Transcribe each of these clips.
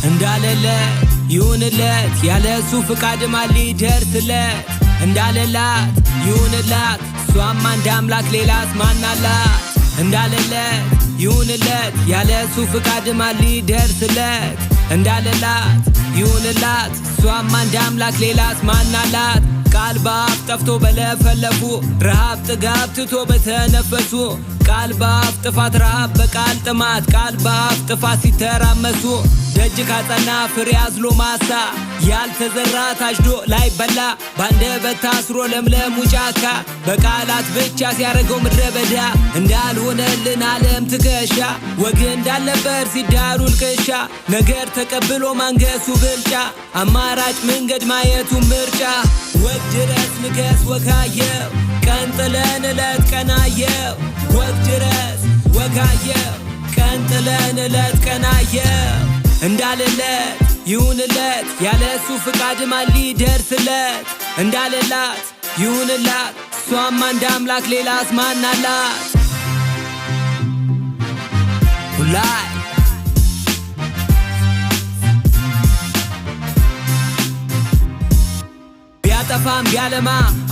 እንዳለለት ይሁንለት ያለሱ ፍቃድ ማን ሊደርስለት እንዳለላት ይሁንላት እሷም አንድ አምላክ ሌላስ ማን አላት እንዳለለት ይሁንለት ያለሱ ፍቃድ ማን ሊደርስለት እንዳለላት ይሁንላት እሷም አንድ አምላክ ሌላስ ማን አላት ቃል በአፍ ጠፍቶ በለፈለፉ ረሃብ ጥጋብ ትቶ በተነፈሱ ቃል በአፍ ጥፋት ረሃብ በቃል ጥማት ቃል በአፍ ጥፋት ሲተራመሱ ደጅ ካጸና ፍሬ አዝሎ ማሳ ያልተዘራ ታጭዶ ላይ በላ ባንደበት ታስሮ ለምለሙ ጫካ በቃላት ብቻ ሲያረገው ምድረ በዳ እንዳልሆነልን ዓለም ትከሻ ወግ እንዳልነበር ሲዳሩ ልቅሻ ነገር ተቀብሎ ማንገሱ ብልጫ አማራጭ መንገድ ማየቱ ምርጫ ወግ ድረስ ንገስ ወጋየው ቀን ጥለን እለት ቀናየው ወግ ድረስ ወጋየው ቀን ጥለን እለት ቀናየው እንዳለለት ይሁንለት ያለሱ ፍቃድ ማን ሊደርስለት እንዳለላት ይሁንላት እሷም አንድ አምላክ ሌላስ ማን አላት ሁላይ ቢያጠፋም ቢያለማ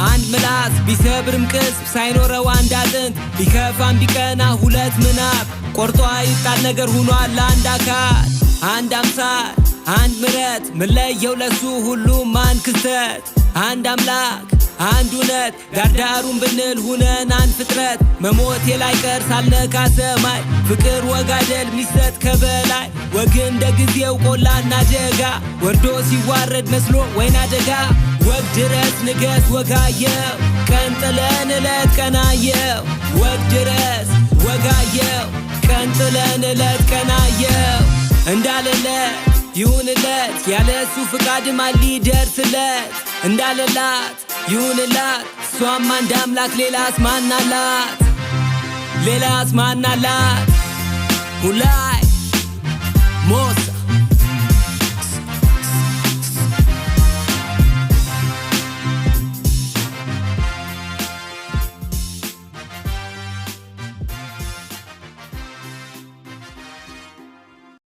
አንድ ምላስ ቢሰብርም ቅስም ሳይኖረው አንድ አጥንት ቢከፋም ቢቀና ሁለት ምናብ ቆርጦ ይጣል ነገር ሆኗል አንድ አካል አንድ አምሳል አንድ ምረት ምለየው ለሱ ሁሉም ማን ክስተት አንድ አምላክ አንድ እውነት ዳርዳሩን ብንል ሁነን አንድ ፍጥረት መሞቴ ላይ ቀር ሳልነካ ሰማይ ፍቅር ወጋደል ሚሰጥ ከበላይ ወግ እንደ ጊዜው ቆላና ደጋ ወርዶ ሲዋረድ መስሎ ወይና ደጋ ወግ ድረስ ንገስ ወጋየው ቀን ጥለን እለት ቀናየው ወግ ድረስ ወጋየው ቀን ጥለን እለት ቀናየው እንዳለለት ይሁንለት ያለሱ ፍቃድ ማን ሊደርስለት እንዳለላት ይሁንላት እሷም አንድ አምላክ ሌላስ ማን አላት ሌላስ ማን አላት ሁላይ ሞት